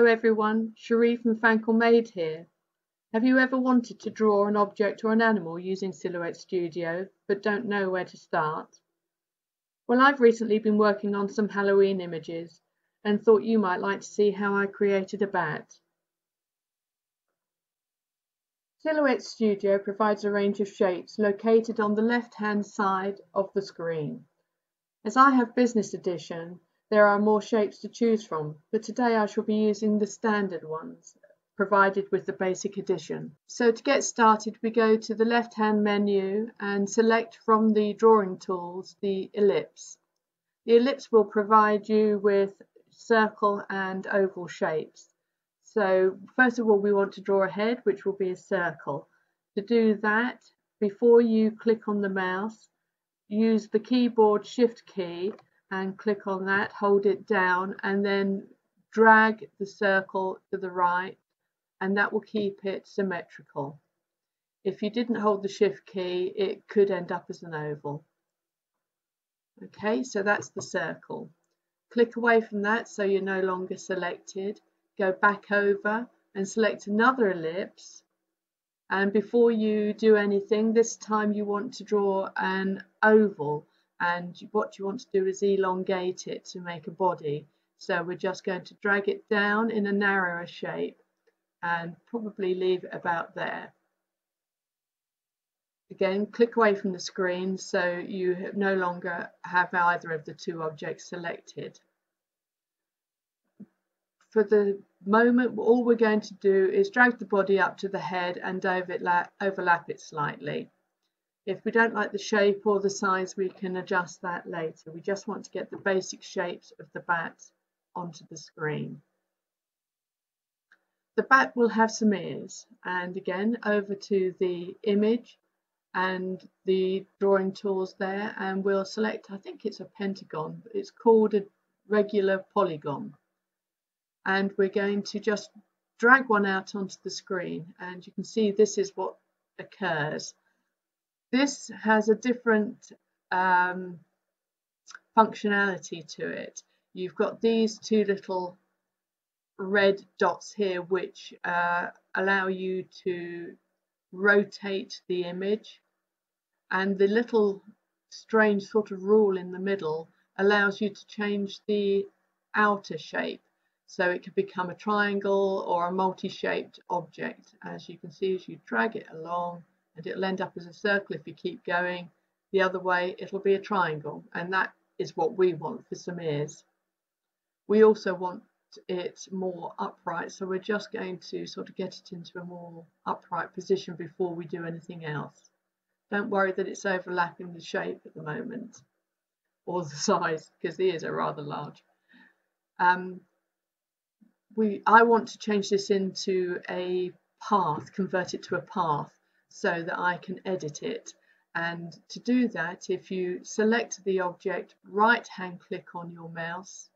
everyone, Cherie from Fanklemade here. Have you ever wanted to draw an object or an animal using Silhouette Studio but don't know where to start? Well, I've recently been working on some Halloween images and thought you might like to see how I created a bat. Silhouette Studio provides a range of shapes located on the left-hand side of the screen. As I have Business Edition, there are more shapes to choose from, but today I shall be using the standard ones provided with the basic edition. So to get started, we go to the left-hand menu and select from the drawing tools the ellipse. The ellipse will provide you with circle and oval shapes. So first of all, we want to draw a head, which will be a circle. To do that, before you click on the mouse, use the keyboard Shift key and click on that, hold it down, and then drag the circle to the right, and that will keep it symmetrical. If you didn't hold the Shift key, it could end up as an oval. Okay, so that's the circle. Click away from that so you're no longer selected. Go back over and select another ellipse. And before you do anything, this time you want to draw an oval, and what you want to do is elongate it to make a body. So we're just going to drag it down in a narrower shape and probably leave it about there. Again, click away from the screen so you no longer have either of the two objects selected. For the moment, all we're going to do is drag the body up to the head and overlap it slightly. If we don't like the shape or the size, we can adjust that later. We just want to get the basic shapes of the bat onto the screen. The bat will have some ears, and again, over to the image and the drawing tools there, and we'll select, I think it's a pentagon, but it's called a regular polygon. And we're going to just drag one out onto the screen, and you can see this is what occurs. This has a different functionality to it. You've got these two little red dots here which allow you to rotate the image, and the little strange sort of rule in the middle allows you to change the outer shape. So it could become a triangle or a multi-shaped object. As you can see, as you drag it along, and it'll end up as a circle. If you keep going the other way, it'll be a triangle, and that is what we want for some ears. We also want it more upright, so we're just going to sort of get it into a more upright position before we do anything else. Don't worry that it's overlapping the shape at the moment, or the size, because the ears are rather large. I want to change this into a path, convert it to a path so that I can edit it. And to do that, if you select the object, right-hand click on your mouse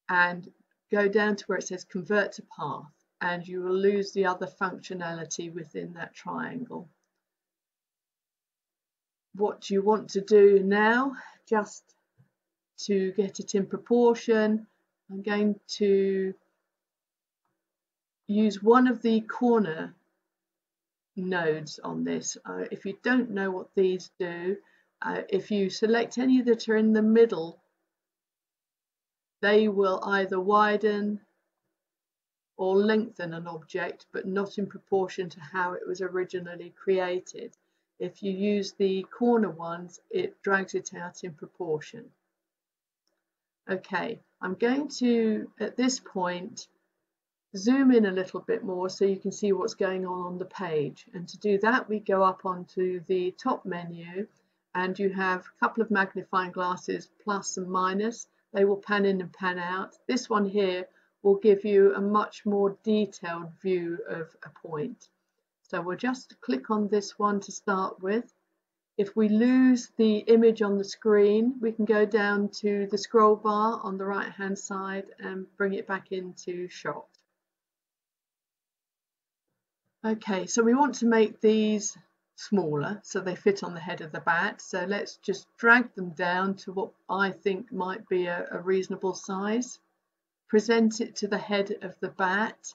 and go down to where it says convert to path, and you will lose the other functionality within that triangle. What you want to do now, just to get it in proportion, I'm going to use one of the corner nodes on this. If you don't know what these do, if you select any that are in the middle, they will either widen or lengthen an object, but not in proportion to how it was originally created. If you use the corner ones, it drags it out in proportion. Okay, I'm going to, at this point, zoom in a little bit more so you can see what's going on the page. And to do that, we go up onto the top menu, and you have a couple of magnifying glasses, plus and minus. They will pan in and pan out. This one here will give you a much more detailed view of a point. So we'll just click on this one to start with. If we lose the image on the screen, we can go down to the scroll bar on the right hand side and bring it back into shot. Okay, so we want to make these smaller so they fit on the head of the bat. So let's just drag them down to what I think might be a reasonable size. present it to the head of the bat.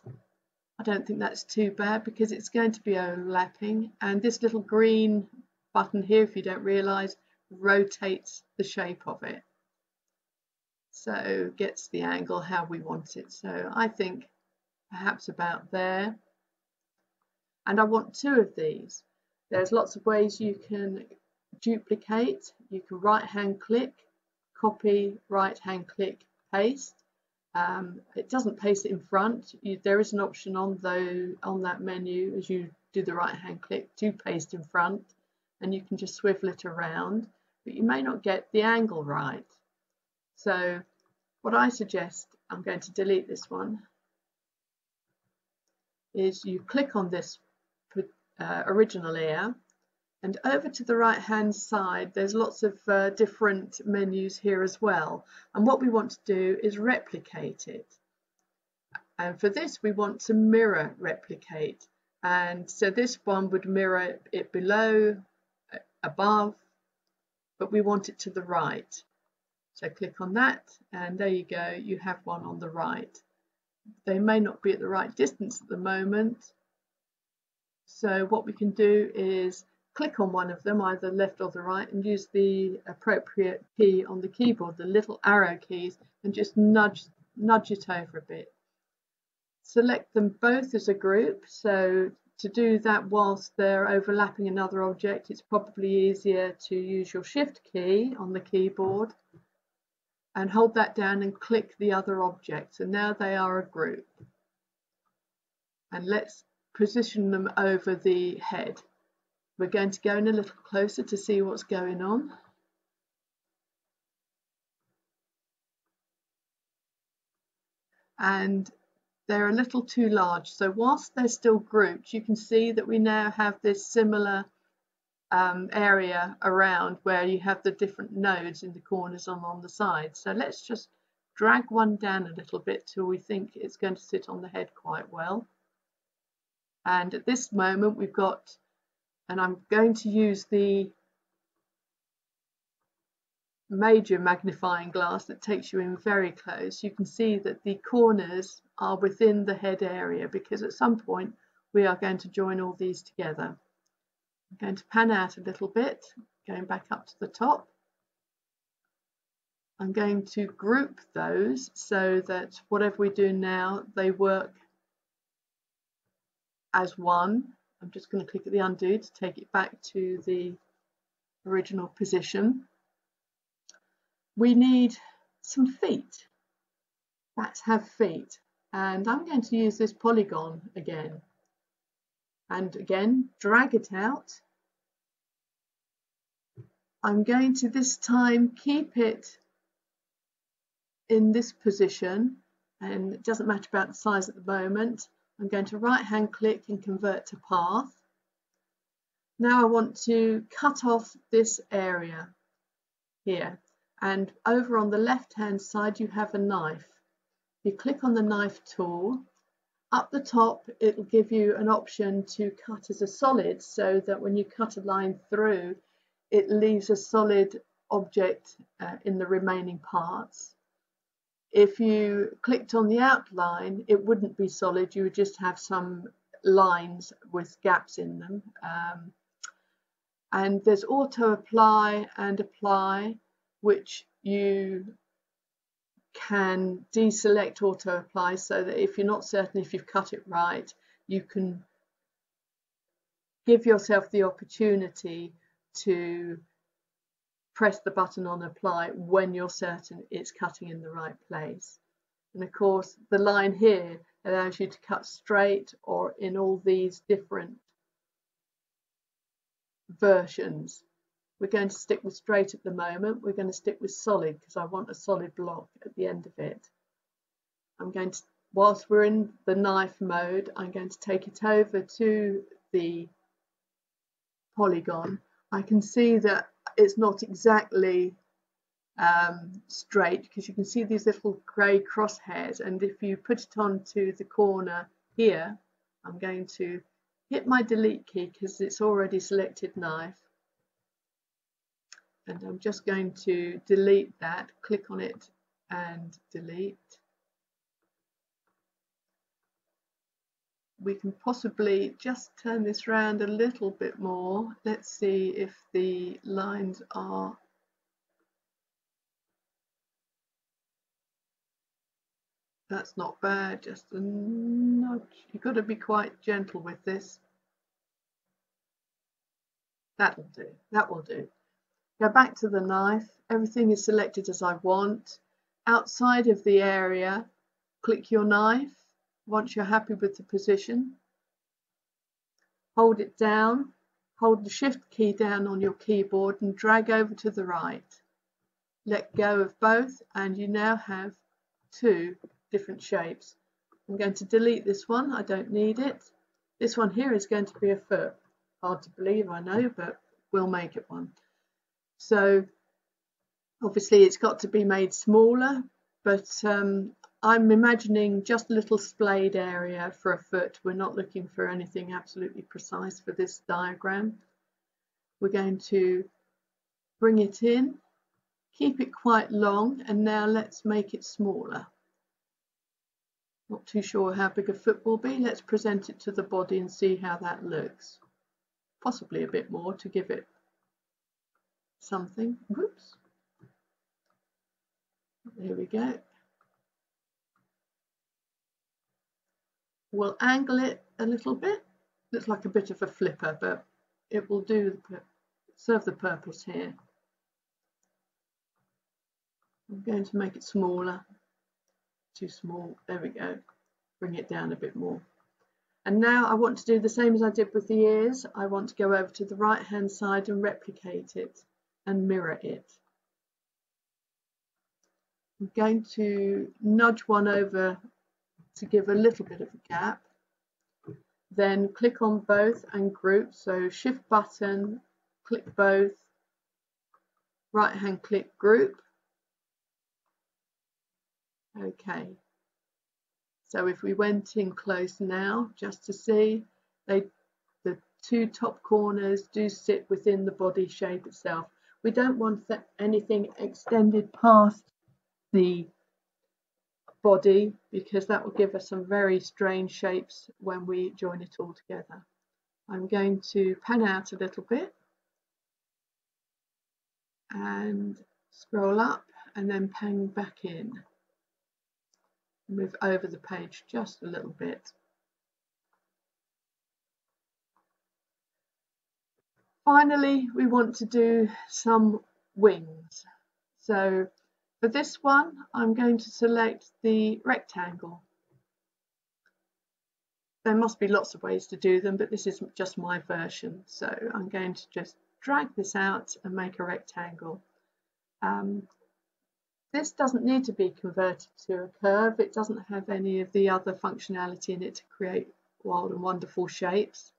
I don't think that's too bad because it's going to be overlapping, and this little green button here, if you don't realise, rotates the shape of it, so gets the angle how we want it. So I think perhaps about there, and I want 2 of these. There's lots of ways you can duplicate. You can right hand click, copy, right hand click, paste. It doesn't paste it in front. There is an option on that menu as you do the right hand click to paste in front, and you can just swivel it around, but you may not get the angle right. So what I suggest, I'm going to delete this one, is you click on this original ear, and over to the right hand side there's lots of different menus here as well, and what we want to do is replicate it. And for this we want to mirror replicate, and so this one would mirror it below, above, but we want it to the right. So click on that, and there you go, you have one on the right. They may not be at the right distance at the moment, so what we can do is click on one of them, either left or the right, and use the appropriate key on the keyboard, the little arrow keys, and just nudge it over a bit. Select them both as a group. So to do that whilst they're overlapping another object, it's probably easier to use your Shift key on the keyboard and hold that down and click the other objects, and now they are a group. And let's position them over the head. We're going to go in a little closer to see what's going on. And they're a little too large, so whilst they're still grouped, you can see that we now have this similar area around where you have the different nodes in the corners and on the sides. So let's just drag one down a little bit till we think it's going to sit on the head quite well. And at this moment we've got, and I'm going to use the major magnifying glass that takes you in very close. You can see that the corners are within the head area, because at some point we are going to join all these together. I'm going to pan out a little bit, going back up to the top. I'm going to group those so that whatever we do now, they work as one. I'm just going to click at the undo to take it back to the original position. We need some feet. Bats have feet, and I'm going to use this polygon again. And again, drag it out. I'm going to this time keep it in this position, and it doesn't matter about the size at the moment. I'm going to right hand click and convert to path. Now I want to cut off this area here, and over on the left hand side you have a knife. You click on the knife tool. Up the top it will give you an option to cut as a solid, so that when you cut a line through, it leaves a solid object in the remaining parts. If you clicked on the outline, it wouldn't be solid, you would just have some lines with gaps in them. And there's auto apply and apply, which you can deselect auto apply, so that if you're not certain if you've cut it right, you can give yourself the opportunity to press the button on apply when you're certain it's cutting in the right place. And of course the line here allows you to cut straight or in all these different versions. We're going to stick with straight at the moment. We're going to stick with solid because I want a solid block at the end of it. I'm going to, whilst we're in the knife mode, I'm going to take it over to the polygon. I can see that it's not exactly straight, because you can see these little grey crosshairs, and if you put it onto the corner here, I'm going to hit my delete key because it's already selected knife, and I'm just going to delete that, click on it and delete. we can possibly just turn this round a little bit more. Let's see if the lines are that's not bad, just a nudge. You've got to be quite gentle with this. That'll do, that will do. Go back to the knife, everything is selected as I want. Outside of the area, click your knife once you're happy with the position. Hold it down, hold the shift key down on your keyboard and drag over to the right. Let go of both and you now have two different shapes. I'm going to delete this one, I don't need it. This one here is going to be a foot. Hard to believe, I know, but we'll make it one. So obviously it's got to be made smaller, but I'm imagining just a little splayed area for a foot. We're not looking for anything absolutely precise for this diagram. We're going to bring it in, keep it quite long, and now let's make it smaller. Not too sure how big a foot will be. Let's present it to the body and see how that looks. Possibly a bit more to give it something. Whoops. There we go. We'll angle it a little bit. Looks like a bit of a flipper, but it will serve the purpose here. I'm going to make it smaller. Too small. There we go. Bring it down a bit more. And now I want to do the same as I did with the ears. I want to go over to the right hand side and replicate it and mirror it. I'm going to nudge one over to give a little bit of a gap. Then click on both and group. So shift button, click both, right hand click group. Okay. So if we went in close now, just to see, the two top corners do sit within the body shape itself. We don't want anything extended past the body because that will give us some very strange shapes when we join it all together. I'm going to pan out a little bit and scroll up and then pan back in. Move over the page just a little bit. Finally, we want to do some wings. So for this one, I'm going to select the rectangle. There must be lots of ways to do them, but this is just my version. So I'm going to just drag this out and make a rectangle. This doesn't need to be converted to a curve. It doesn't have any of the other functionality in it to create wild and wonderful shapes.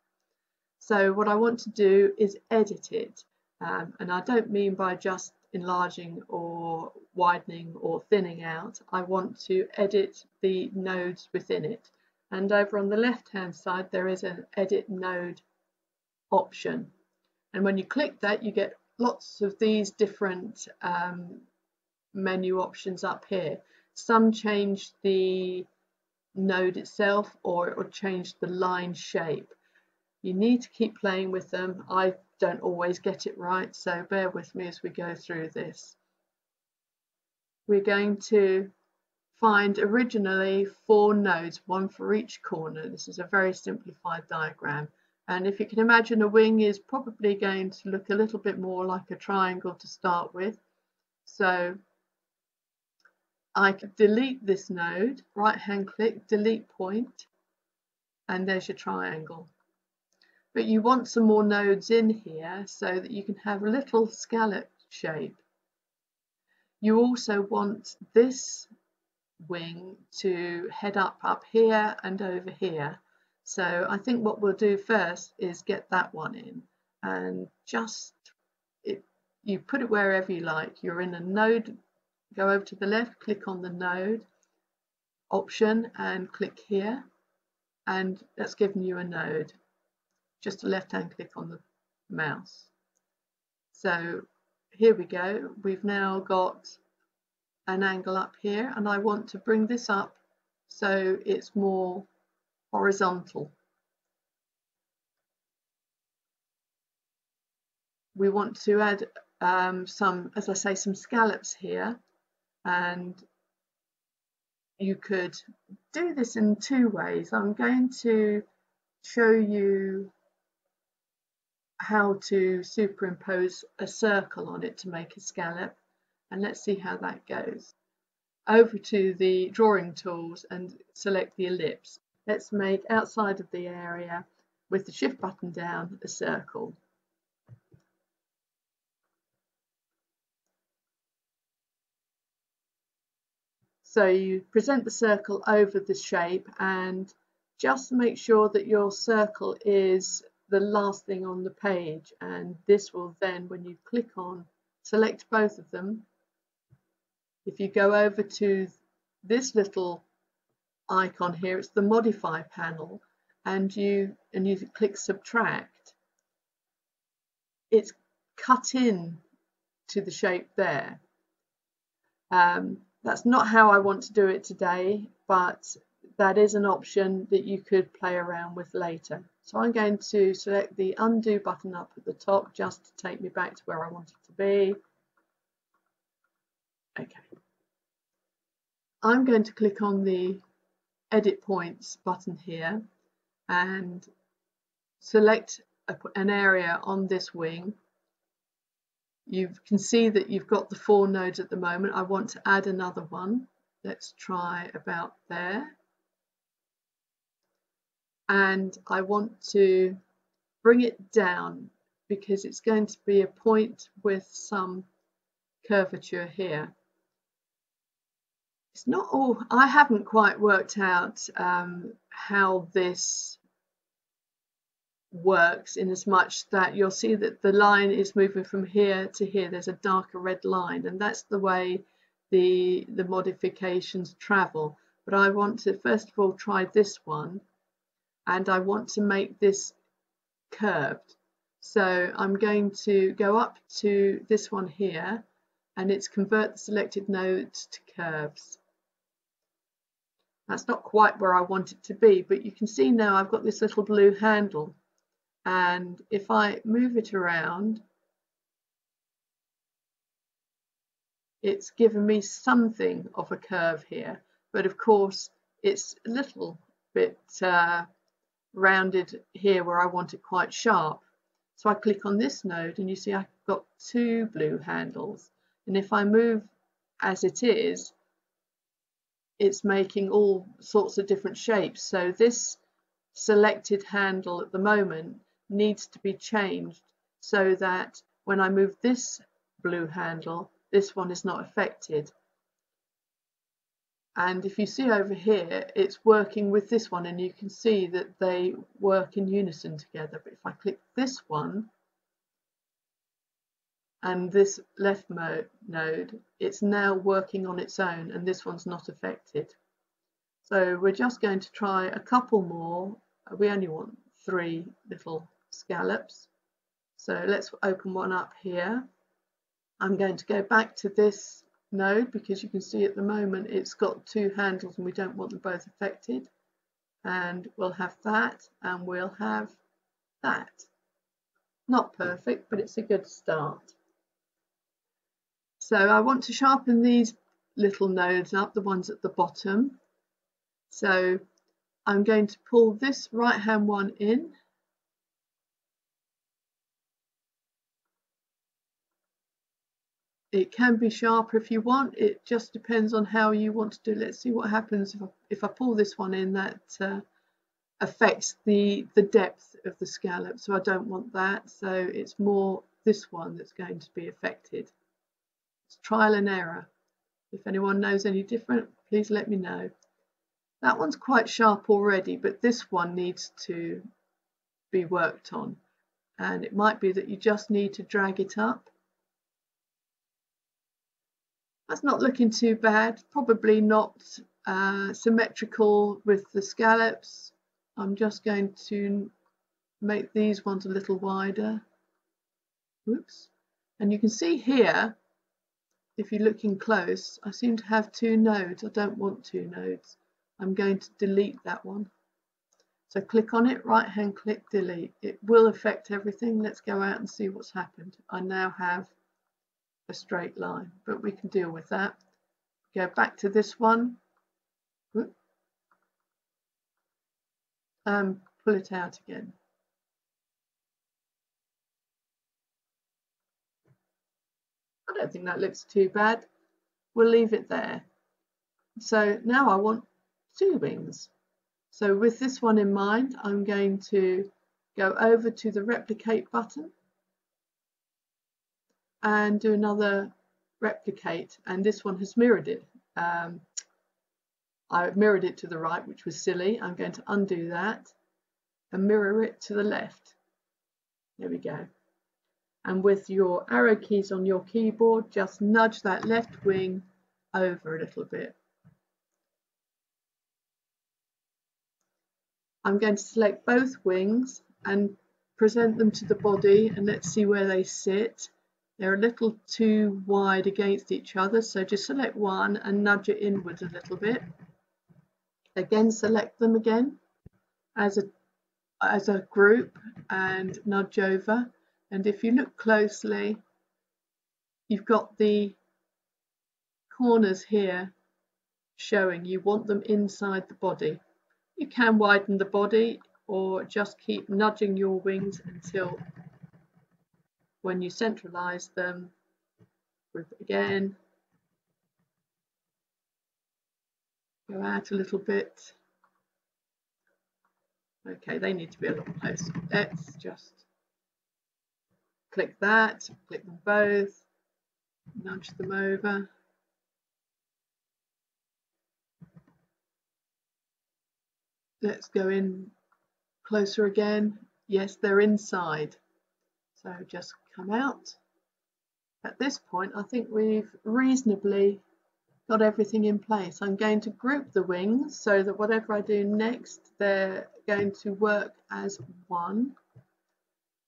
So what I want to do is edit it. And I don't mean by just enlarging or widening or thinning out. I want to edit the nodes within it. And over on the left hand side there is an edit node option. And when you click that, you get lots of these different menu options up here. Some change the node itself, or it will change the line shape. You need to keep playing with them. I don't always get it right, so bear with me as we go through this. We're going to find originally 4 nodes, one for each corner. This is a very simplified diagram, and if you can imagine, a wing is probably going to look a little bit more like a triangle to start with. So I could delete this node, right hand click, delete point, and there's your triangle. But you want some more nodes in here so that you can have a little scallop shape. You also want this wing to head up here and over here. So I think what we'll do first is get that one in, and you put it wherever you like. You're in a node, go over to the left, click on the node option and click here, and that's given you a node. Just a left hand click on the mouse. So here we go, we've now got an angle up here, and I want to bring this up so it's more horizontal. We want to add some, as I say, some scallops here, and you could do this in two ways. I'm going to show you how to superimpose a circle on it to make a scallop, and let's see how that goes. Over to the drawing tools and select the ellipse. Let's make outside of the area with the shift button down a circle. So you present the circle over the shape and just make sure that your circle is the last thing on the page, and this will then, when you click on, select both of them. If you go over to this little icon here, it's the modify panel, and you click subtract, it's cut in to the shape there. That's not how I want to do it today, but that is an option that you could play around with later. So I'm going to select the undo button up at the top just to take me back to where I want it to be. Okay. I'm going to click on the edit points button here and select an area on this wing. You can see that you've got the 4 nodes at the moment. I want to add another one. Let's try about there. And I want to bring it down because it's going to be a point with some curvature here. It's not all, I haven't quite worked out how this works, in as much that you'll see that the line is moving from here to here. There's a darker red line, and that's the way the modifications travel. But I want to first of all try this one, and I want to make this curved. So I'm going to go up to this one here, and it's convert the selected nodes to curves. That's not quite where I want it to be, but you can see now I've got this little blue handle. And if I move it around, it's given me something of a curve here, but of course it's a little bit rounded here where I want it quite sharp. So I click on this node and you see I've got 2 blue handles, and if I move as it is, it's making all sorts of different shapes. So this selected handle at the moment needs to be changed so that when I move this blue handle, this one is not affected. And if you see over here, it's working with this one, and you can see that they work in unison together. But if I click this one and this left node, it's now working on its own, and this one's not affected. So we're just going to try a couple more. We only want 3 little scallops. So let's open one up here. I'm going to go back to this node because you can see at the moment it's got 2 handles and we don't want them both affected. And we'll have that, and we'll have that. Not perfect, but it's a good start. So I want to sharpen these little nodes up, the ones at the bottom. So I'm going to pull this right hand one in. It can be sharper if you want. It just depends on how you want to do it. Let's see what happens if I pull this one in. That affects the depth of the scallop, so I don't want that. So it's more this one that's going to be affected. It's trial and error. If anyone knows any different, please let me know. That one's quite sharp already, but this one needs to be worked on, and it might be that you just need to drag it up. That's not looking too bad. Probably not symmetrical with the scallops. I'm just going to make these ones a little wider. Oops. And you can see here, if you're looking close, I seem to have 2 nodes. I don't want 2 nodes. I'm going to delete that one. So click on it, right hand click, delete. It will affect everything. Let's go out and see what's happened. I now have a straight line, but we can deal with that. Go back to this one, pull it out again. I don't think that looks too bad. We'll leave it there. So now I want 2 wings. So with this one in mind, I'm going to go over to the replicate button and do another replicate, and this one has mirrored it. I mirrored it to the right, which was silly. I'm going to undo that and mirror it to the left. There we go. And with your arrow keys on your keyboard, just nudge that left wing over a little bit. I'm going to select both wings and present them to the body, and let's see where they sit. They're a little too wide against each other, so just select one and nudge it inwards a little bit. Again, select them again as a group and nudge over. And if you look closely, you've got the corners here showing. You want them inside the body. You can widen the body or just keep nudging your wings until when you centralize them, group it again, go out a little bit. Okay, they need to be a lot closer. Let's just click that, click them both, nudge them over. Let's go in closer again. Yes, they're inside. So just come out. At this point, I think we've reasonably got everything in place. I'm going to group the wings so that whatever I do next, they're going to work as one.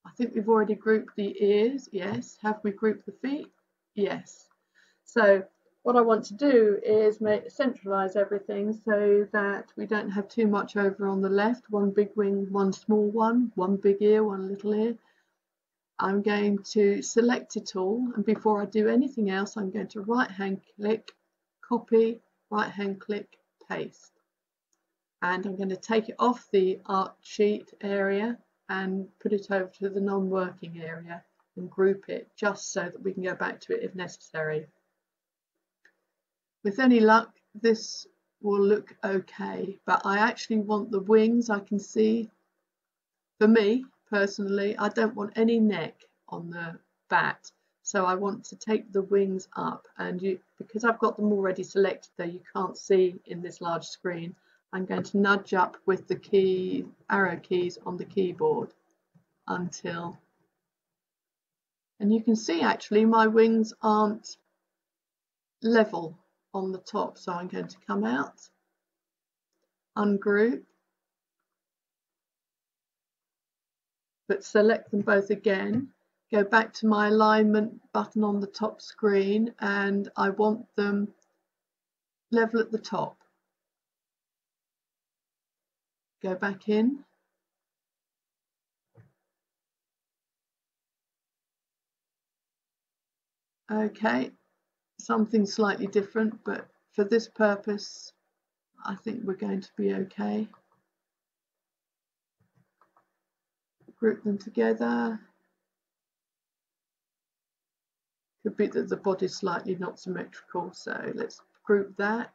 I think we've already grouped the ears. Yes. Have we grouped the feet? Yes. So what I want to do is centralize everything so that we don't have too much over on the left. One big wing, one small one big ear, one little ear. I'm going to select it all, and before I do anything else, I'm going to right hand click, copy, right hand click, paste. And I'm going to take it off the art sheet area and put it over to the non-working area and group it just so that we can go back to it if necessary. With any luck, this will look okay, but I actually want the wings. I can see, for me personally, I don't want any neck on the bat, so I want to take the wings up, and because I've got them already selected though you can't see in this large screen, I'm going to nudge up with the arrow keys on the keyboard until, and you can see actually my wings aren't level on the top, so I'm going to come out, ungroup, but select them both again, go back to my alignment button on the top screen, and I want them level at the top. Go back in. Okay, something slightly different, but for this purpose I think we're going to be okay. Group them together. Could be that the body's slightly not symmetrical, so let's group that.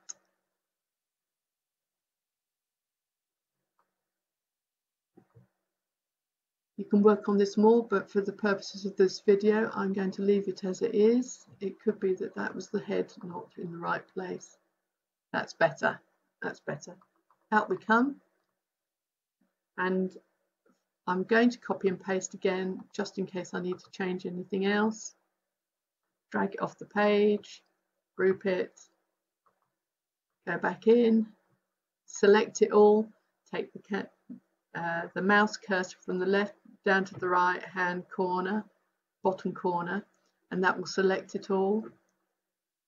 You can work on this more, but for the purposes of this video, I'm going to leave it as it is. It could be that that was the head not in the right place. That's better. That's better. Out we come. And I'm going to copy and paste again, just in case I need to change anything else. Drag it off the page, group it, go back in, select it all, take the mouse cursor from the left down to the right hand corner, bottom corner, and that will select it all.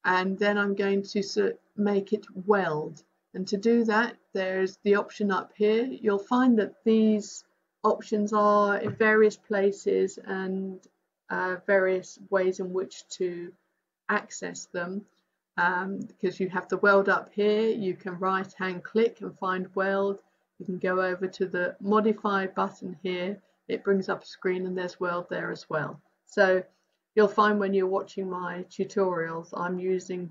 And then I'm going to make it weld. And to do that, there's the option up here. You'll find that these options are in various places and various ways in which to access them. Because you have the weld up here, you can right hand click and find weld. You can go over to the modify button here, it brings up a screen and there's weld there as well. So you'll find when you're watching my tutorials, I'm using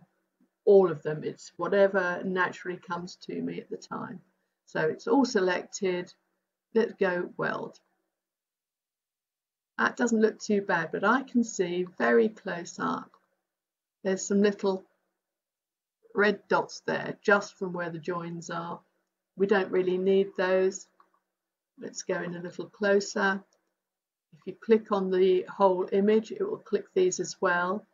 all of them. It's whatever naturally comes to me at the time. So it's all selected. Let's go weld. That doesn't look too bad, but I can see very close up there's some little red dots there just from where the joins are. We don't really need those. Let's go in a little closer. If you click on the whole image, it will click these as well,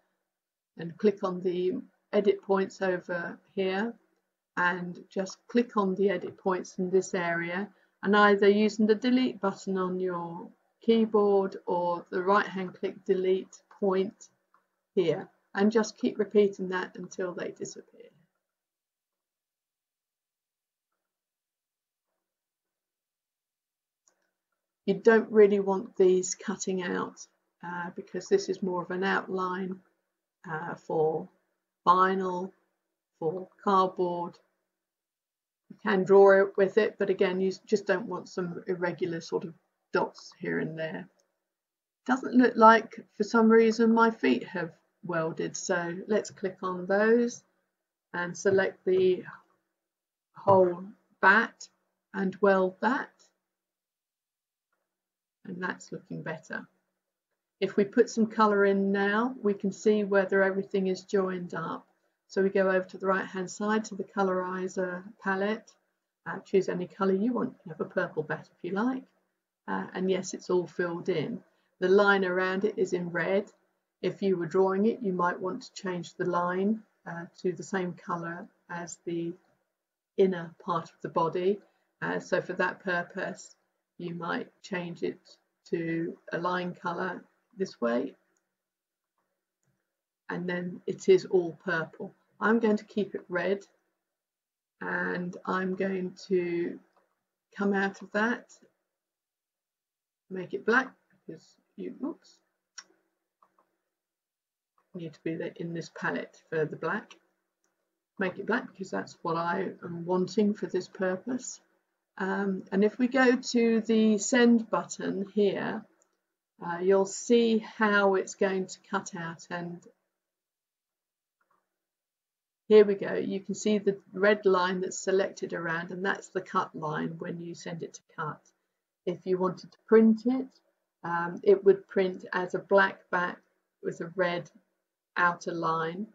and click on the edit points over here and just click on the edit points in this area, and either using the delete button on your keyboard or the right hand click delete point here, and just keep repeating that until they disappear. You don't really want these cutting out because this is more of an outline for vinyl, for cardboard. You can draw it with it, but again, you just don't want some irregular sort of dots here and there. Doesn't look like, for some reason, my feet have welded, so let's click on those and select the whole bat and weld that, and that's looking better. If we put some colour in now, we can see whether everything is joined up. So we go over to the right hand side to the colorizer palette, choose any colour you want. You have a purple bat if you like, and yes, it's all filled in. The line around it is in red. If you were drawing it, you might want to change the line to the same colour as the inner part of the body. So for that purpose, you might change it to a line colour this way, and then it is all purple. I'm going to keep it red, and I'm going to come out of that, make it black, because you need to be in this palette for the black. Make it black because that's what I am wanting for this purpose. And if we go to the send button here, you'll see how it's going to cut out, and here we go. You can see the red line that's selected around, and that's the cut line when you send it to cut. If you wanted to print it, it would print as a black back with a red outer line.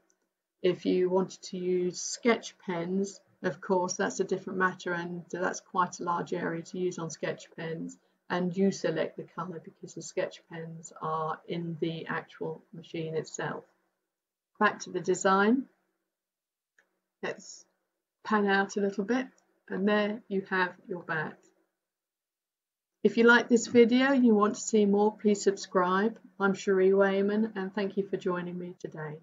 If you wanted to use sketch pens, of course, that's a different matter, and that's quite a large area to use on sketch pens, and you select the colour because the sketch pens are in the actual machine itself. Back to the design. Let's pan out a little bit, and there you have your bat. If you like this video and you want to see more, please subscribe. I'm Cherie Wayman, and thank you for joining me today.